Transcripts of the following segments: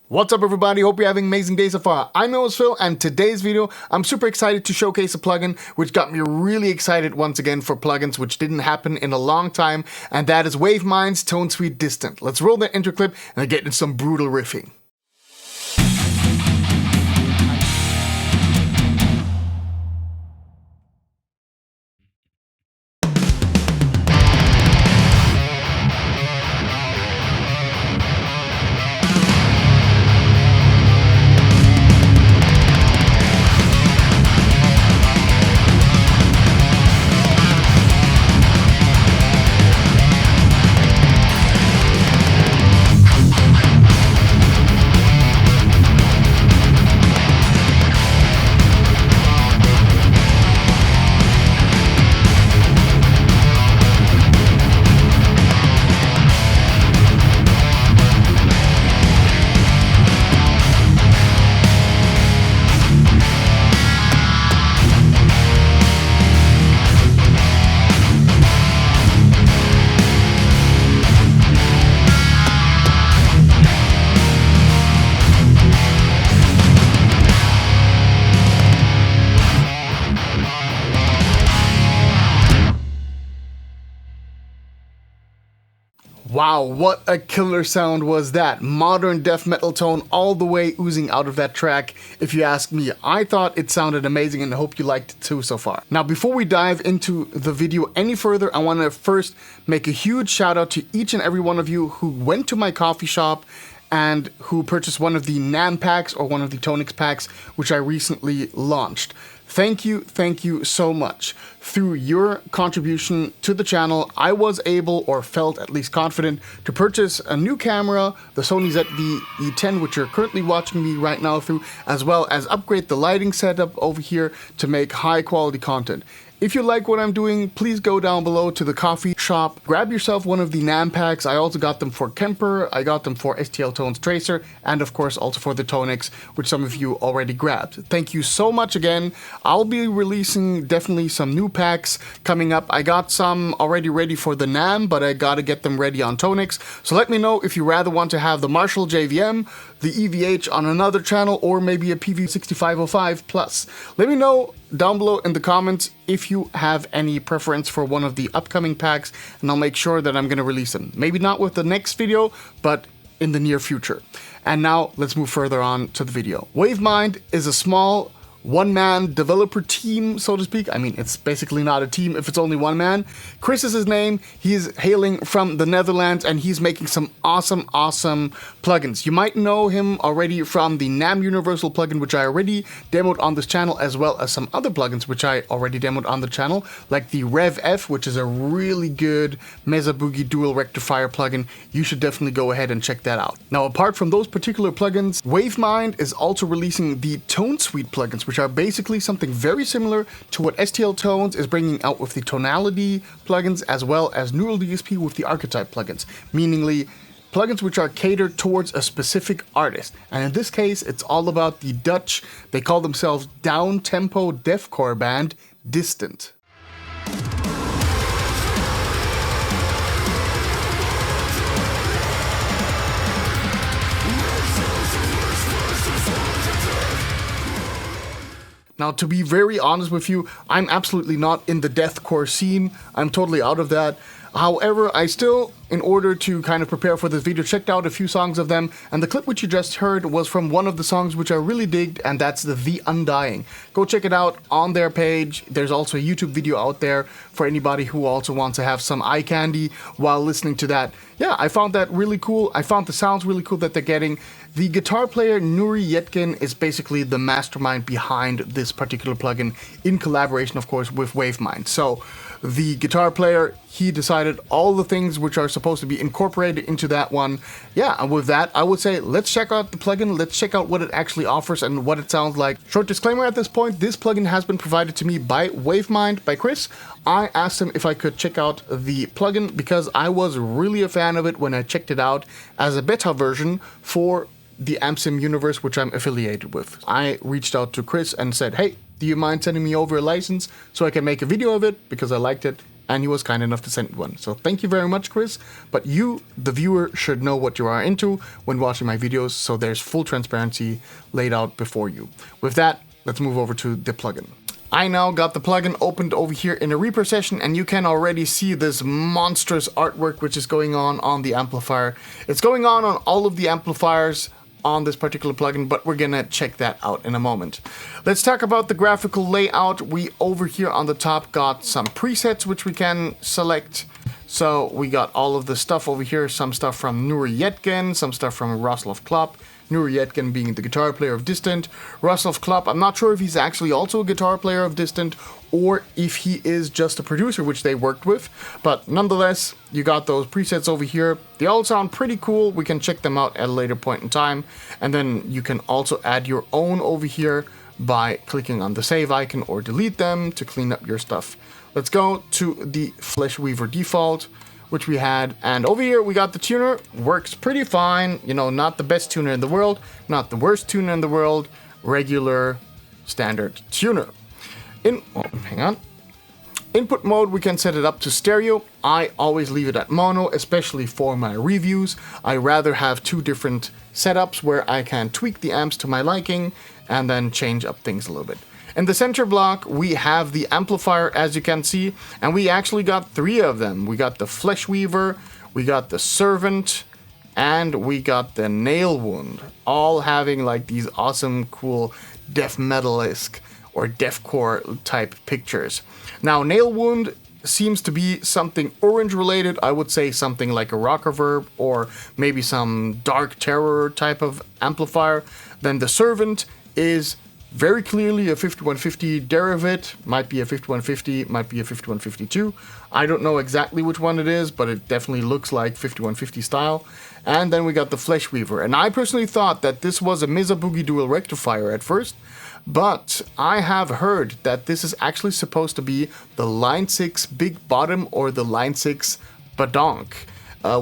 What's up everybody, hope you're having an amazing day so far. I'm your host Phil, and today's video I'm super excited to showcase a plugin which got me really excited once again for plugins which didn't happen in a long time, and that is Wavemind's ToneSuite Distant. Let's roll that intro clip and get into some brutal riffing. Wow, what a killer sound was that. Modern death metal tone all the way oozing out of that track. If you ask me, I thought it sounded amazing and I hope you liked it too so far. Now, before we dive into the video any further, I want to first make a huge shout out to each and every one of you who went to my coffee shop and who purchased one of the NAMM packs or one of the Tonix packs, which I recently launched. Thank you so much. Through your contribution to the channel, I was able, or felt at least confident, to purchase a new camera, the Sony ZV-E10, which you're currently watching me right now through, as well as upgrade the lighting setup over here to make high quality content. If you like what I'm doing, please go down below to the coffee shop, grab yourself one of the NAMM packs. I also got them for Kemper, I got them for STL Tones Tracer, and of course also for the Tonix, which some of you already grabbed. Thank you so much again. I'll be releasing definitely some new packs coming up. I got some already ready for the NAMM, but I gotta get them ready on Tonix. So let me know if you rather want to have the Marshall JVM, the EVH on another channel, or maybe a PV6505 Plus. Let me know down below in the comments if you have any preference for one of the upcoming packs, and I'll make sure that I'm going to release them. Maybe not with the next video, but in the near future. And now let's move further on to the video. Wavemind is a small one-man developer team, so to speak. I mean, it's basically not a team if it's only one man. Chris is his name. He's hailing from the Netherlands, and he's making some awesome plugins. You might know him already from the NAMM Universal plugin, which I already demoed on this channel, as well as some other plugins which I already demoed on the channel, like the Rev-F, which is a really good Mesa Boogie dual rectifier plugin. You should definitely go ahead and check that out. Now, apart from those particular plugins, Wavemind is also releasing the ToneSuite plugins, which are basically something very similar to what STL Tones is bringing out with the tonality plugins, as well as Neural DSP with the archetype plugins, meaningly plugins which are catered towards a specific artist. And in this case, it's all about the Dutch, they call themselves down-tempo deathcore band, Distant. Now, to be very honest with you, I'm absolutely not in the deathcore scene. I'm totally out of that. However, I still, in order to kind of prepare for this video, checked out a few songs of them, and the clip which you just heard was from one of the songs which I really digged, and that's The Undying. Go check it out on their page. There's also a YouTube video out there for anybody who also wants to have some eye candy while listening to that. Yeah, I found that really cool. I found the sounds really cool that they're getting. The guitar player Nouri Yetgin is basically the mastermind behind this particular plugin, in collaboration, of course, with Wavemind. So the guitar player, he decided all the things which are supposed to be incorporated into that one. Yeah, and with that, I would say let's check out the plugin, let's check out what it actually offers and what it sounds like. Short disclaimer at this point, this plugin has been provided to me by Wavemind, by Chris. I asked him if I could check out the plugin because I was really a fan of it when I checked it out as a beta version for the AmpSim universe, which I'm affiliated with. I reached out to Chris and said, hey, do you mind sending me over a license so I can make a video of it, because I liked it and he was kind enough to send me one. So thank you very much, Chris. But you, the viewer, should know what you are into when watching my videos, so there's full transparency laid out before you. With that, let's move over to the plugin. I now got the plugin opened over here in a Reaper session, and you can already see this monstrous artwork which is going on the amplifier. It's going on all of the amplifiers on this particular plugin, but we're gonna check that out in a moment. Let's talk about the graphical layout. We over here on the top got some presets which we can select. So we got all of the stuff over here, some stuff from Nouri Yetgin, some stuff from Roslav Klopp. Nouri Yetgin being the guitar player of Distant. Roslav Klopp, I'm not sure if he's actually also a guitar player of Distant or if he is just a producer, which they worked with. But nonetheless, you got those presets over here. They all sound pretty cool. We can check them out at a later point in time. And then you can also add your own over here by clicking on the save icon or delete them to clean up your stuff. Let's go to the Flesh Weaver default, which we had, and over here we got the tuner. Works pretty fine, you know, not the best tuner in the world, not the worst tuner in the world, regular standard tuner. Hang on. Input mode, we can set it up to stereo. I always leave it at mono, especially for my reviews. I rather have two different setups where I can tweak the amps to my liking and then change up things a little bit. In the center block, we have the amplifier, as you can see, and we actually got three of them. We got the Flesh Weaver, we got the Servant, and we got the Nail Wound, all having like these awesome, cool death metal-esque or deathcore type pictures. Now, Nail Wound seems to be something orange related. I would say something like a rock reverb or maybe some dark terror type of amplifier. Then the Servant is very clearly a 5150 derivative, might be a 5150, might be a 5152. I don't know exactly which one it is, but it definitely looks like 5150 style. And then we got the Flesh Weaver. And I personally thought that this was a Mesa Boogie dual rectifier at first, but I have heard that this is actually supposed to be the Line 6 Big Bottom or the Line 6 Badonk,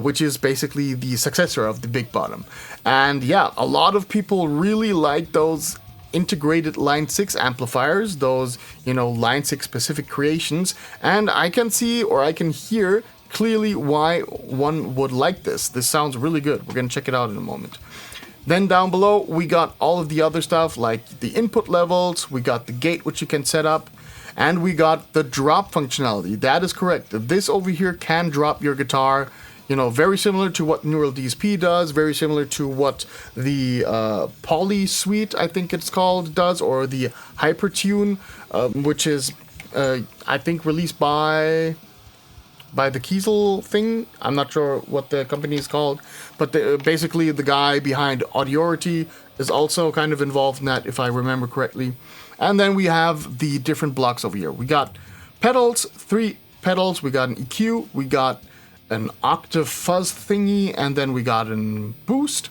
which is basically the successor of the Big Bottom. And yeah, a lot of people really like those integrated Line 6 amplifiers, those, you know, Line 6 specific creations, and I can see or I can hear clearly why one would like this. This sounds really good. We're gonna check it out in a moment. Then down below, we got all of the other stuff like the input levels, we got the gate which you can set up, and we got the drop functionality. That is correct. This over here can drop your guitar, you know, very similar to what Neural DSP does, very similar to what the Poly Suite, I think it's called, does, or the Hypertune, which is, I think, released by the Kiesel thing. I'm not sure what the company is called, but basically the guy behind Audiority is also kind of involved in that, if I remember correctly. And then we have the different blocks over here. We got pedals, 3 pedals, we got an EQ, we got an octave fuzz thingy, and then we got an boost.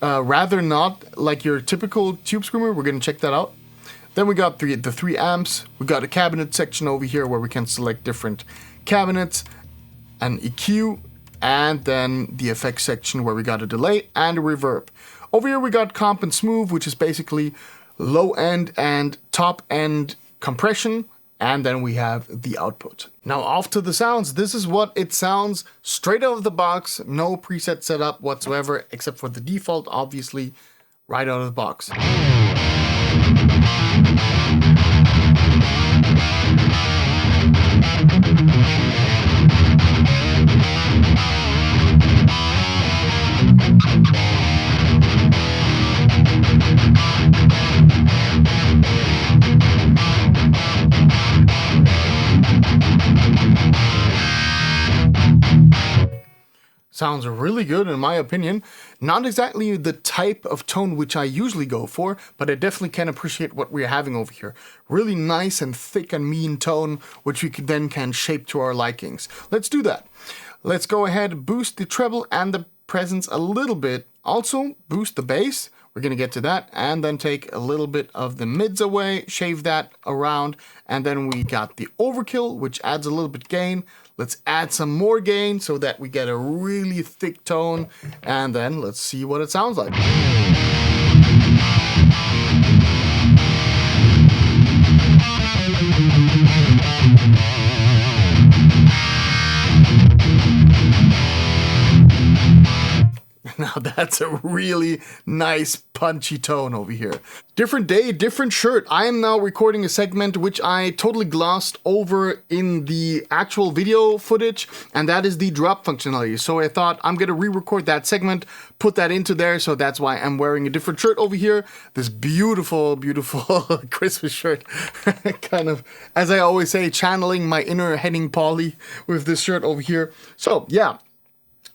Rather not like your typical tube screamer. We're gonna check that out. Then we got the 3 amps. We got a cabinet section over here where we can select different cabinets, an EQ, and then the effects section where we got a delay and a reverb. Over here we got comp and smooth, which is basically low end and top end compression. And then we have the output. Now off to the sounds. This is what it sounds straight out of the box. No preset setup whatsoever, except for the default, obviously, right out of the box. Sounds really good in my opinion. Not exactly the type of tone which I usually go for, but I definitely can appreciate what we're having over here. Really nice and thick and mean tone, which we then can shape to our likings. Let's do that. Let's go ahead, boost the treble and the presence a little bit. Also, boost the bass. We're going to get to that, and then take a little bit of the mids away, shave that around, and then we got the overkill, which adds a little bit gain. Let's add some more gain so that we get a really thick tone, and then let's see what it sounds like. that's a really nice punchy tone over here. Different day, different shirt. I am now recording a segment which I totally glossed over in the actual video footage, and that is the drop functionality. So I thought I'm gonna re-record that segment, put that into there, so that's why I'm wearing a different shirt over here. This beautiful, beautiful Christmas shirt. Kind of, as I always say, channeling my inner Henning Pauly with this shirt over here. So yeah,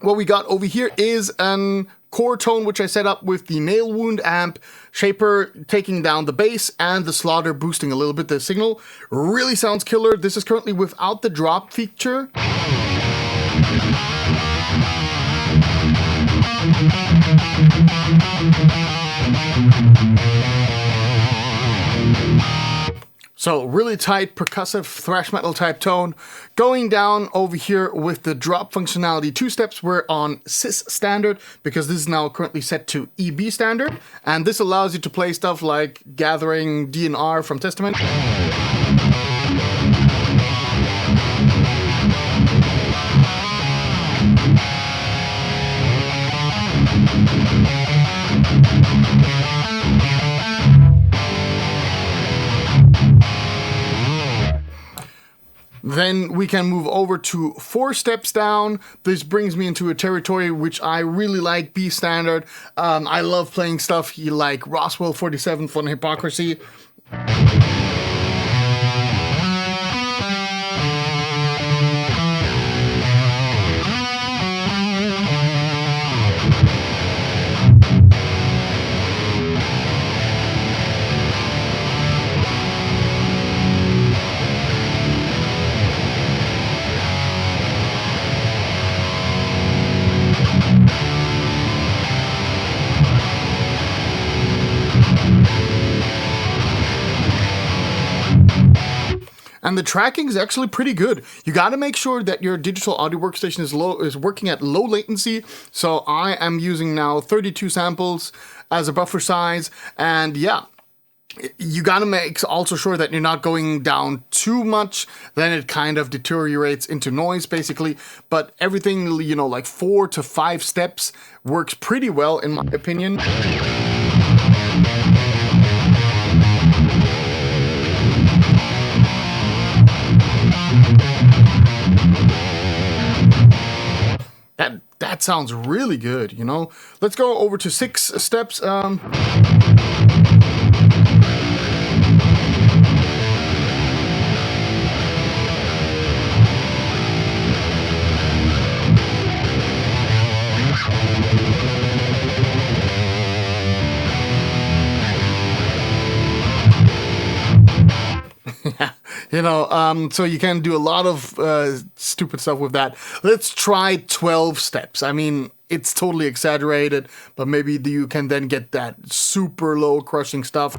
what we got over here is an core tone which I set up with the nail wound amp, shaper taking down the bass, and the slaughter boosting a little bit the signal. Really sounds killer. This is currently without the drop feature. So really tight percussive thrash metal type tone. Going down over here with the drop functionality, 2 steps, we're on cis standard because this is now currently set to EB standard. And this allows you to play stuff like Gathering DNR from Testament. Then we can move over to 4 steps down. This brings me into a territory which I really like, B standard. I love playing stuff like Roswell 47 von Hypocrisy. And the tracking is actually pretty good. You got to make sure that your digital audio workstation is working at low latency. So I am using now 32 samples as a buffer size. And yeah, you got to make also sure that you're not going down too much. Then it kind of deteriorates into noise basically. But everything, you know, like 4 to 5 steps works pretty well in my opinion. That sounds really good, you know? Let's go over to 6 steps. You know, so you can do a lot of stupid stuff with that. Let's try 12 steps. I mean, it's totally exaggerated, but maybe you can then get that super low crushing stuff.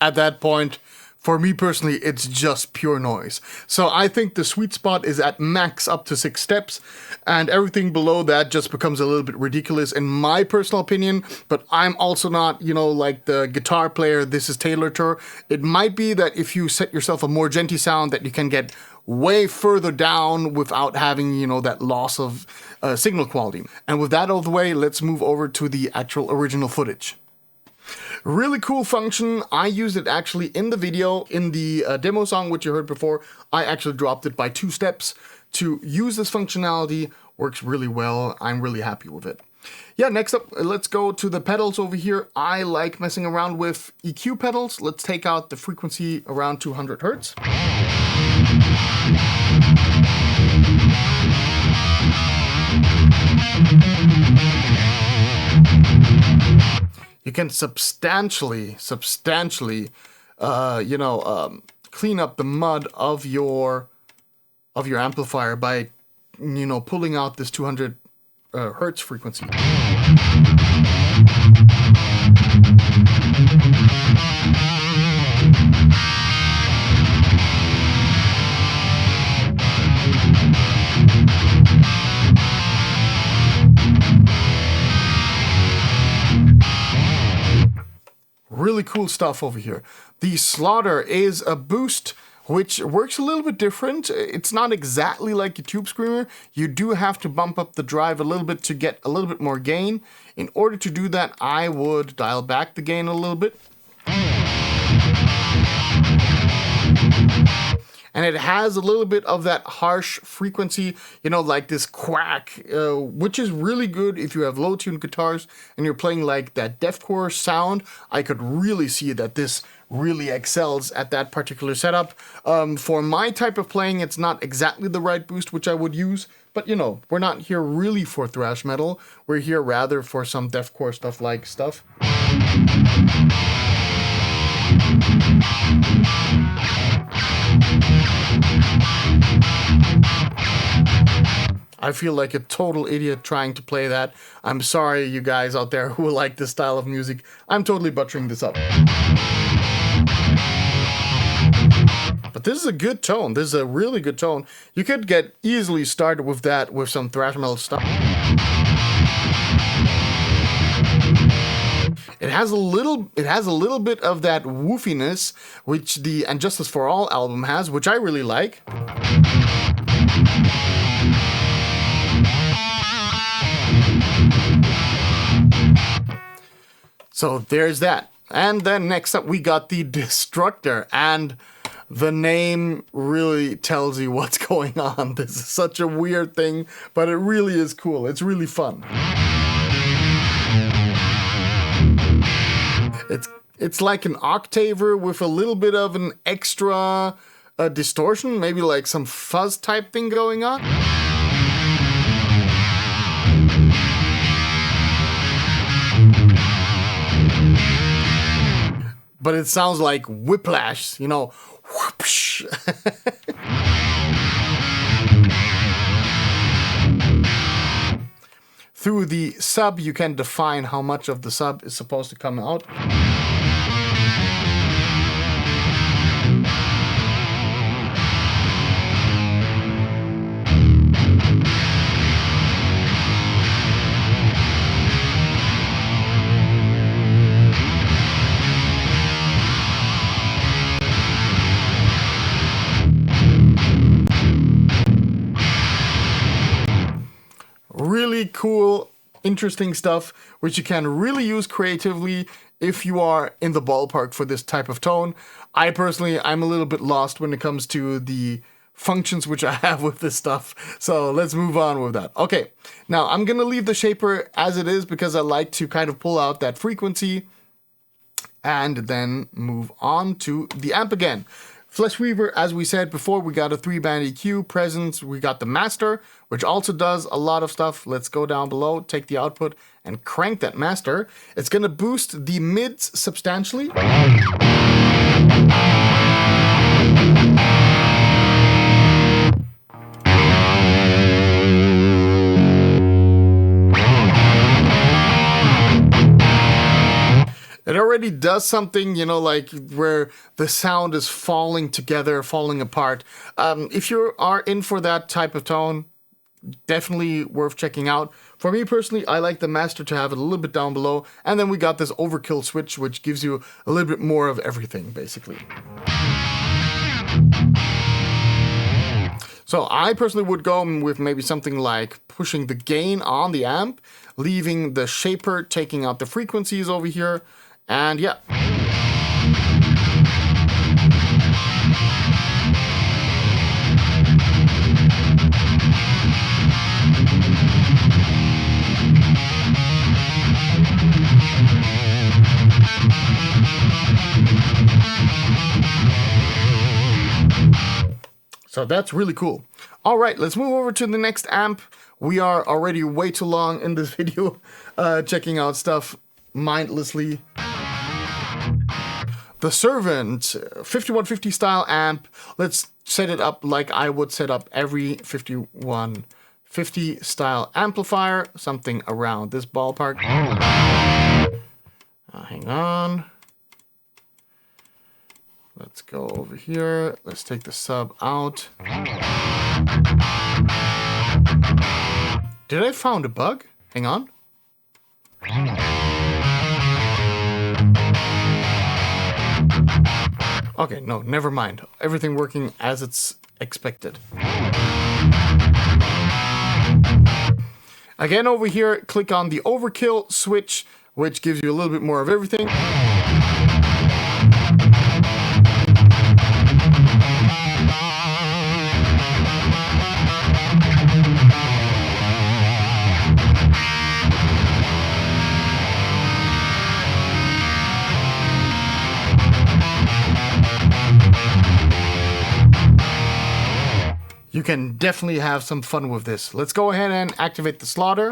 At that point, for me personally, it's just pure noise. So I think the sweet spot is at max up to 6 steps, and everything below that just becomes a little bit ridiculous in my personal opinion. But I'm also not, you know, like the guitar player this is tailored to. It might be that if you set yourself a more genty sound that you can get way further down without having, you know, that loss of signal quality. And with that out of the way, let's move over to the actual original footage. Really cool function. I used it actually in the video, in the demo song, which you heard before. I actually dropped it by 2 steps to use this functionality. Works really well. I'm really happy with it. Yeah, next up, let's go to the pedals over here. I like messing around with EQ pedals. Let's take out the frequency around 200 Hertz. You can substantially, clean up the mud of your amplifier by, you know, pulling out this 200 Hertz frequency. Really cool stuff over here. The slaughter is a boost which works a little bit different. It's not exactly like a Tube Screamer. You do have to bump up the drive a little bit to get a little bit more gain. In order to do that, I would dial back the gain a little bit. And it has a little bit of that harsh frequency, you know, like this quack, which is really good if you have low-tuned guitars and you're playing like that deathcore sound. I could really see that this really excels at that particular setup. For my type of playing, it's not exactly the right boost which I would use, but you know, we're not here really for thrash metal. We're here rather for some deathcore stuff. I feel like a total idiot trying to play that. I'm sorry, you guys out there who like this style of music. I'm totally butchering this up. But this is a good tone. This is a really good tone. You could get easily started with that with some thrash metal stuff. It has a little bit of that woofiness which the And Justice for All album has, which I really like. So there's that. And then next up we got the Destructor, and the name really tells you what's going on. This is such a weird thing, but it really is cool. It's really fun. It's like an octaver with a little bit of an extra distortion, maybe like some fuzz type thing going on. But it sounds like whiplash, you know, whoosh. Through the sub, you can define how much of the sub is supposed to come out. Really cool, interesting stuff, which you can really use creatively if you are in the ballpark for this type of tone. I personally, I'm a little bit lost when it comes to the functions which I have with this stuff. So let's move on with that. Okay, now I'm gonna leave the shaper as it is because I like to kind of pull out that frequency and then move on to the amp again. Flesh Weaver, as we said before, we got a 3-band EQ, presence, we got the master, which also does a lot of stuff. Let's go down below, take the output, and crank that master. It's gonna boost the mids substantially. It already does something, you know, like where the sound is falling together, falling apart. If you are in for that type of tone, definitely worth checking out. For me personally, I like the master to have it a little bit down below. And then we got this overkill switch, which gives you a little bit more of everything, basically. So I personally would go with maybe something like pushing the gain on the amp, leaving the shaper, taking out the frequencies over here. And yeah. So that's really cool. All right, let's move over to the next amp. We are already way too long in this video checking out stuff mindlessly. The Servant 5150 style amp. Let's set it up like I would set up every 5150 style amplifier, something around this ballpark. Hang on. Let's go over here. Let's take the sub out. Did I found a bug? Hang on. Okay, no, never mind. Everything working as it's expected. Again, over here, click on the overkill switch, which gives you a little bit more of everything. You can definitely have some fun with this. Let's go ahead and activate the slaughter.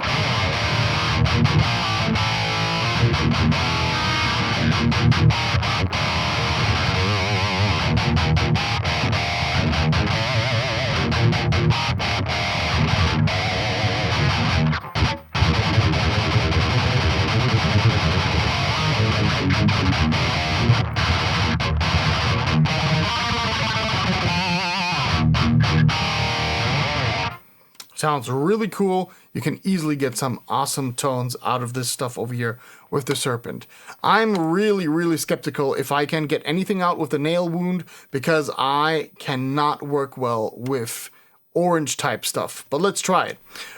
Sounds really cool. You can easily get some awesome tones out of this stuff over here with the serpent. I'm really skeptical if I can get anything out with the nail wound, because I cannot work well with orange type stuff. But let's try it.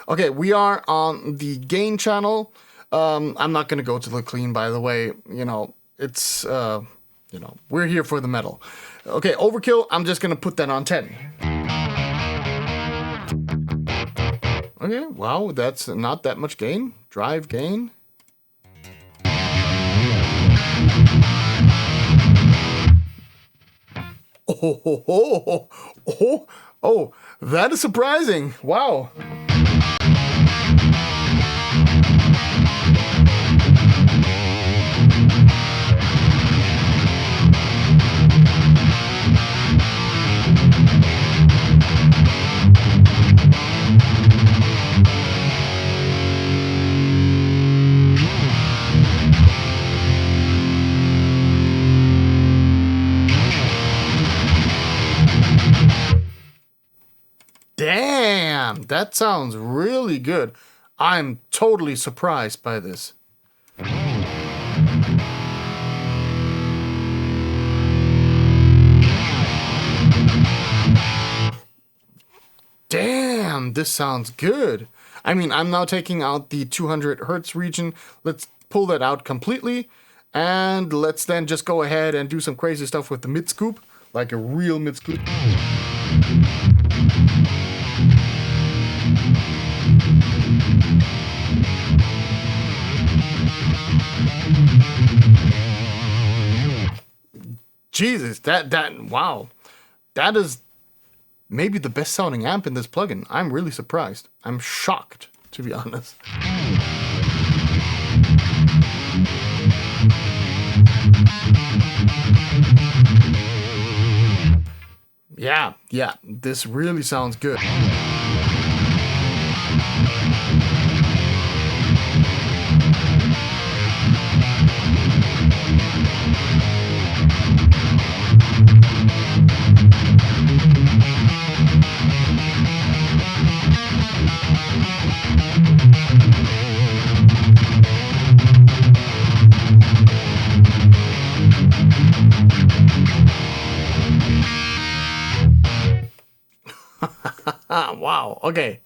Okay, we are on the gain channel. I'm not going to go to the clean, by the way. You know, it's, you know, we're here for the metal. Okay, overkill, I'm just going to put that on 10. Okay, wow, that's not that much gain. Drive gain. Oh, that is surprising. Wow. Damn, that sounds really good. I'm totally surprised by this. Damn, this sounds good. I mean, I'm now taking out the 200 hertz region. Let's pull that out completely. And let's then just go ahead and do some crazy stuff with the mid scoop, like a real mid scoop. Jesus, wow. That is maybe the best sounding amp in this plugin. I'm really surprised. I'm shocked, to be honest. Yeah, this really sounds good. Wow, okay.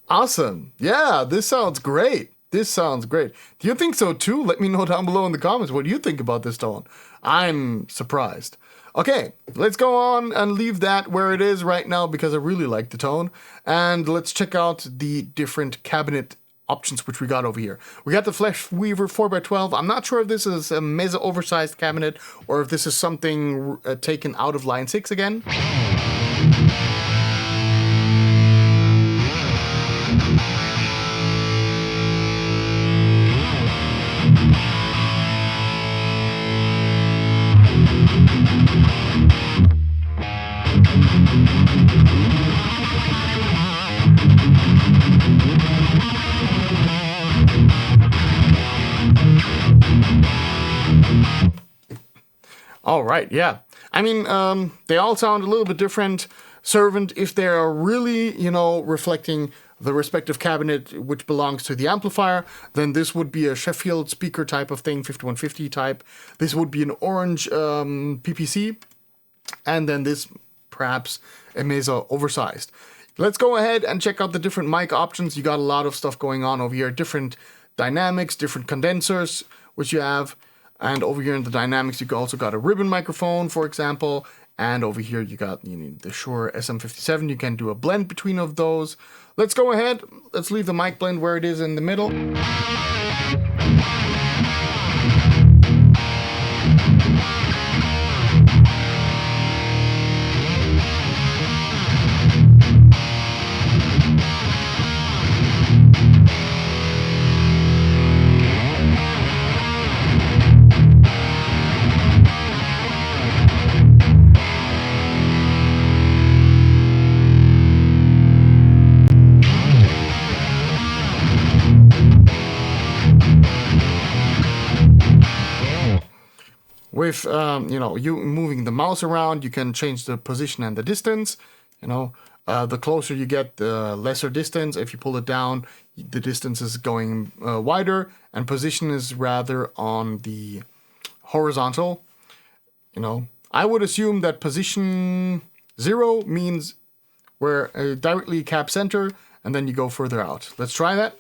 Awesome. Yeah, this sounds great. This sounds great. Do you think so too? Let me know down below in the comments what you think about this tone. I'm surprised. Okay, let's go on and leave that where it is right now because I really like the tone. And let's check out the different cabinet options which we got over here. We got the Flesh Weaver 4x12. I'm not sure if this is a mesa oversized cabinet or if this is something taken out of line 6 again. All right, yeah. I mean, they all sound a little bit different. Servant, if they're really, you know, reflecting the respective cabinet which belongs to the amplifier, then this would be a Sheffield speaker type of thing, 5150 type. This would be an orange PPC. And then this perhaps a mesa oversized. Let's go ahead and check out the different mic options. You got a lot of stuff going on over here. Different dynamics, different condensers, which you have. And over here in the dynamics, you also got a ribbon microphone, for example. And over here, you got the Shure SM57. You can do a blend between of those. Let's go ahead. Let's leave the mic blend where it is in the middle. With you moving the mouse around, you can change the position and the distance. The closer you get, the lesser distance. If you pull it down, the distance is going wider, and position is rather on the horizontal. I would assume that position 0 means we're directly cap center, and then you go further out. Let's try that.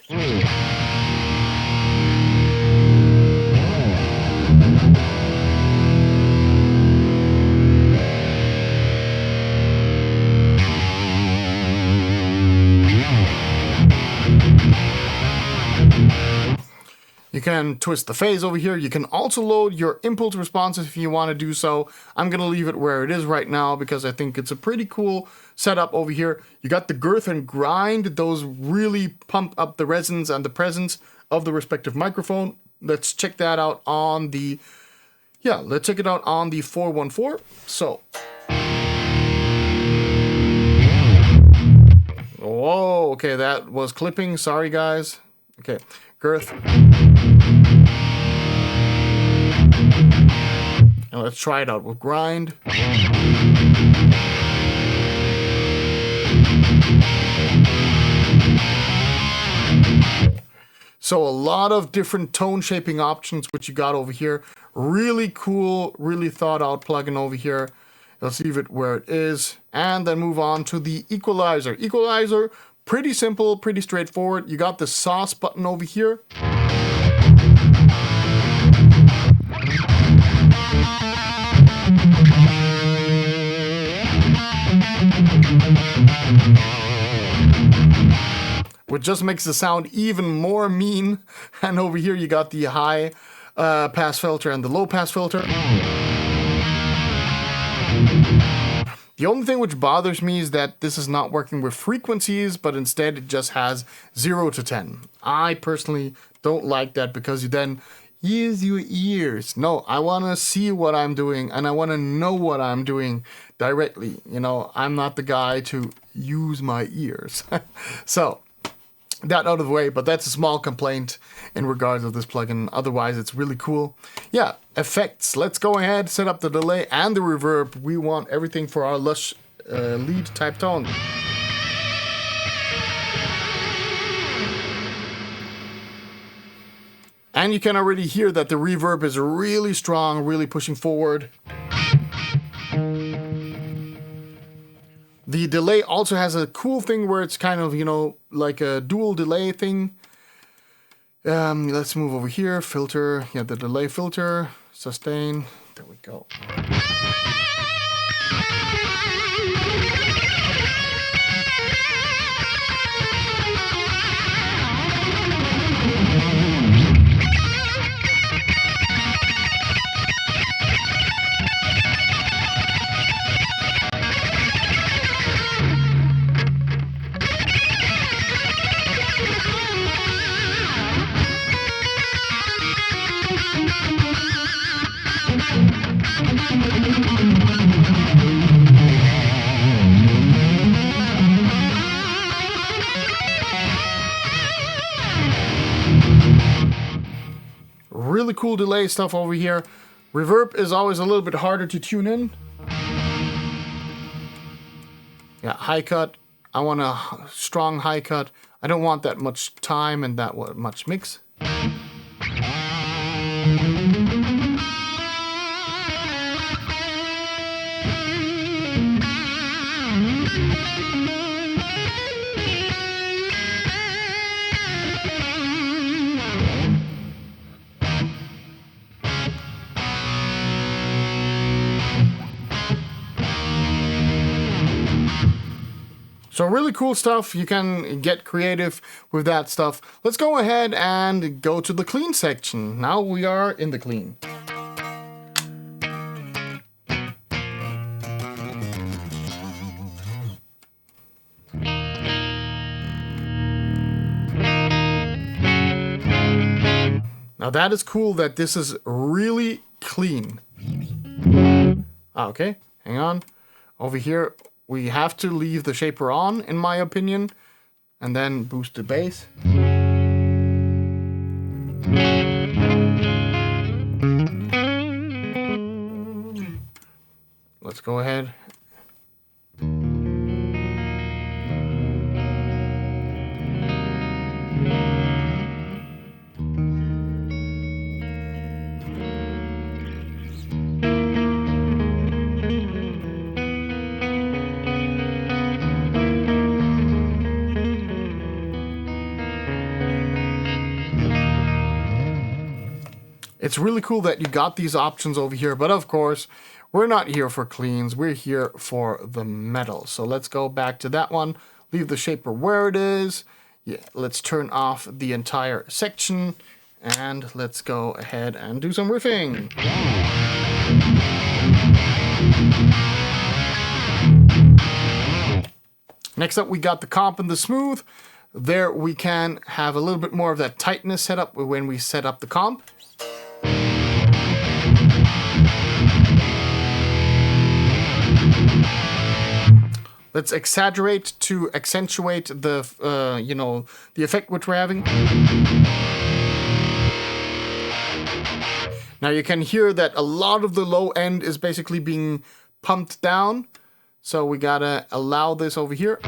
You can twist the phase over here. You can also load your impulse responses if you want to do so. I'm going to leave it where it is right now because I think it's a pretty cool setup over here. You got the girth and grind. Those really pump up the resonance and the presence of the respective microphone. Let's check that out on the, let's check it out on the 414. So. Whoa, okay, that was clipping. Sorry, guys. Okay, girth. And let's try it out with grind. So a lot of different tone shaping options which you got over here. Really cool, really thought out plugin over here. Let's leave it where it is. And then move on to the equalizer. Equalizer, pretty simple, pretty straightforward. You got the sauce button over here. Which just makes the sound even more mean. And over here you got the high pass filter and the low pass filter. The only thing which bothers me is that this is not working with frequencies, but instead it just has 0 to 10. I personally don't like that because you then use your ears. No, I want to see what I'm doing and I want to know what I'm doing directly. I'm not the guy to use my ears. So, that out of the way, but that's a small complaint in regards of this plugin. Otherwise, it's really cool. Yeah, effects. Let's go ahead, set up the delay and the reverb. We want everything for our lush lead type tone. And you can already hear that the reverb is really strong, really pushing forward. The delay also has a cool thing where it's kind of, like a dual delay thing. Let's move over here. Filter. Yeah, the delay filter. Sustain. There we go. Really cool delay stuff over here. Reverb is always a little bit harder to tune in. Yeah, high cut. I want a strong high cut. I don't want that much time and that much mix. So really cool stuff. You can get creative with that stuff. Let's go ahead and go to the clean section. Now we are in the clean. Now that is cool that this is really clean. Okay, hang on. Over here, we have to leave the shaper on, in my opinion, and then boost the bass. Let's go ahead. It's really cool that you got these options over here, but of course, we're not here for cleans, we're here for the metal. So let's go back to that one, leave the shaper where it is. Yeah, let's turn off the entire section, and let's go ahead and do some riffing. Next up, we got the comp and the smooth. There we can have a little bit more of that tightness set up when we set up the comp. Let's exaggerate to accentuate the, the effect which we're having. Now you can hear that a lot of the low end is basically being pumped down. So we gotta allow this over here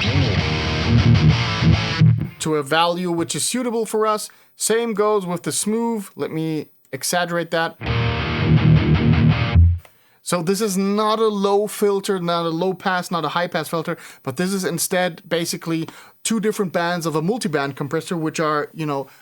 to a value which is suitable for us. Same goes with the smooth. Let me exaggerate that. So this is not a low filter, not a low pass, not a high pass filter, but this is instead basically two different bands of a multiband compressor, which are,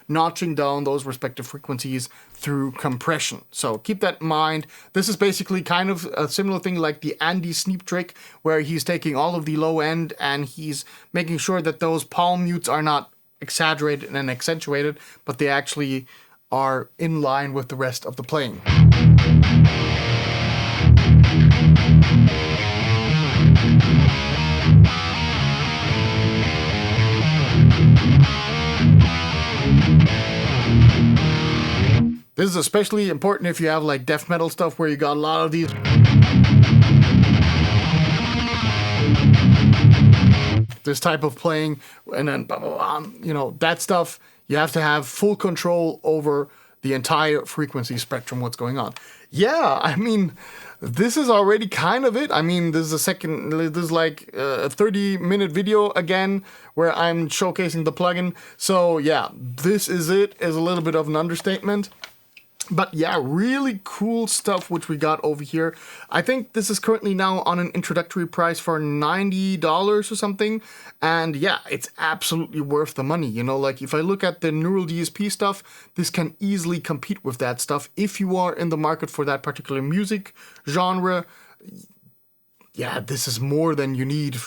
notching down those respective frequencies through compression. So keep that in mind. This is basically kind of a similar thing like the Andy Sneap trick, where he's taking all of the low end and he's making sure that those palm mutes are not exaggerated and accentuated, but they actually are in line with the rest of the playing. This is especially important if you have like death metal stuff where you got a lot of these. This type of playing, and then that stuff, you have to have full control over the entire frequency spectrum, what's going on. Yeah, I mean, this is already kind of it. I mean, this is like a 30-minute video again where I'm showcasing the plugin. So yeah, this is it, is a little bit of an understatement. But yeah, really cool stuff which we got over here. I think this is currently now on an introductory price for $90 or something. And yeah, it's absolutely worth the money. Like if I look at the Neural DSP stuff, this can easily compete with that stuff. If you are in the market for that particular music genre, yeah, this is more than you need.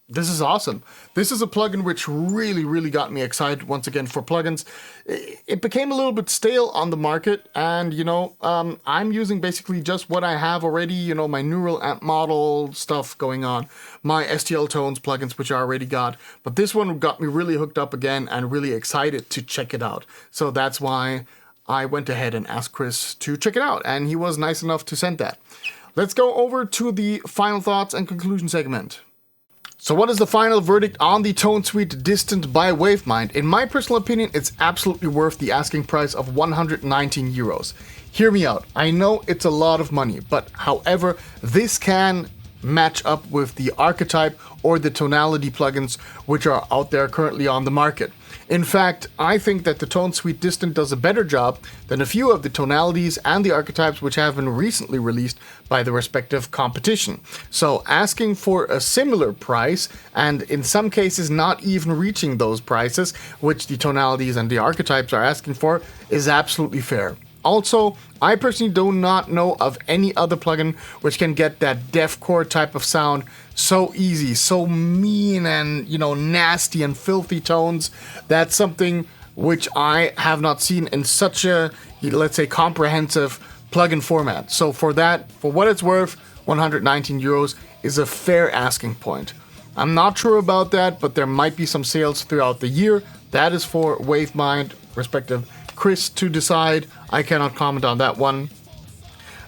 This is awesome. This is a plugin which really, really got me excited once again for plugins. It became a little bit stale on the market, and I'm using basically just what I have already, my neural amp model stuff going on, my STL tones plugins which I already got, but this one got me really hooked up again and really excited to check it out. So that's why I went ahead and asked Chris to check it out, and he was nice enough to send that. Let's go over to the final thoughts and conclusion segment. So what is the final verdict on the ToneSuite Distant by Wavemind? In my personal opinion, it's absolutely worth the asking price of 119 euros. Hear me out. I know it's a lot of money, but however, this can match up with the archetype or the tonality plugins which are out there currently on the market. In fact, I think that the ToneSuite Distant does a better job than a few of the tonalities and the archetypes which have been recently released by the respective competition. So asking for a similar price, and in some cases not even reaching those prices which the tonalities and the archetypes are asking for, is absolutely fair. Also, I personally do not know of any other plugin which can get that deathcore type of sound so easy, so mean and, you know, nasty and filthy tones. That's something which I have not seen in such a, let's say, comprehensive plugin format. So for that, for what it's worth, 119 euros is a fair asking point. I'm not sure about that, but there might be some sales throughout the year. That is for Wavemind, respective Chris, to decide. I cannot comment on that one.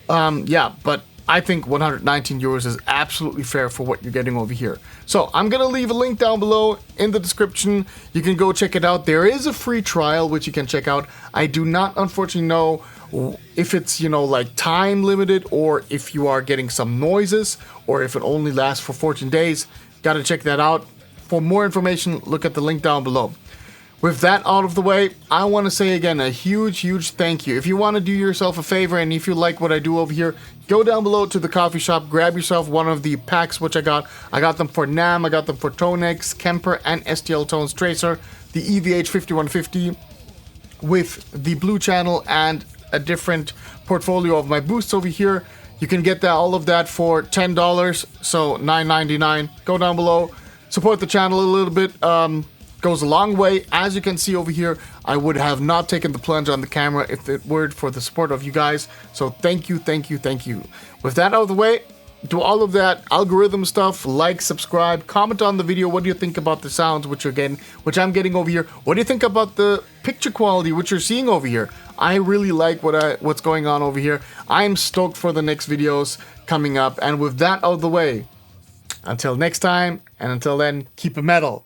Yeah, but I think 119 euros is absolutely fair for what you're getting over here. So I'm going to leave a link down below in the description. You can go check it out. There is a free trial, which you can check out. I do not, unfortunately, know if it's, you know, like time limited or if you are getting some noises or if it only lasts for 14 days. Got to check that out. For more information, look at the link down below. With that out of the way, I want to say again a huge thank you. If you want to do yourself a favor and if you like what I do over here, go down below to the coffee shop, grab yourself one of the packs which I got. I got them for NAMM, I got them for Tonex, Kemper, and STL Tones Tracer, the EVH 5150 with the blue channel and a different portfolio of my boosts over here. You can get that, all of that for $10, so $9.99. Go down below, support the channel a little bit. Goes a long way. As you can see over here, I would have not taken the plunge on the camera if it weren't for the support of you guys. So thank you. With that out of the way, do all of that algorithm stuff, like, subscribe, comment on the video. What do you think about the sounds which I'm getting over here? What do you think about the picture quality which you're seeing over here? I really like what's going on over here. I'm stoked for the next videos coming up. And with that out of the way, until next time, and until then, keep it metal.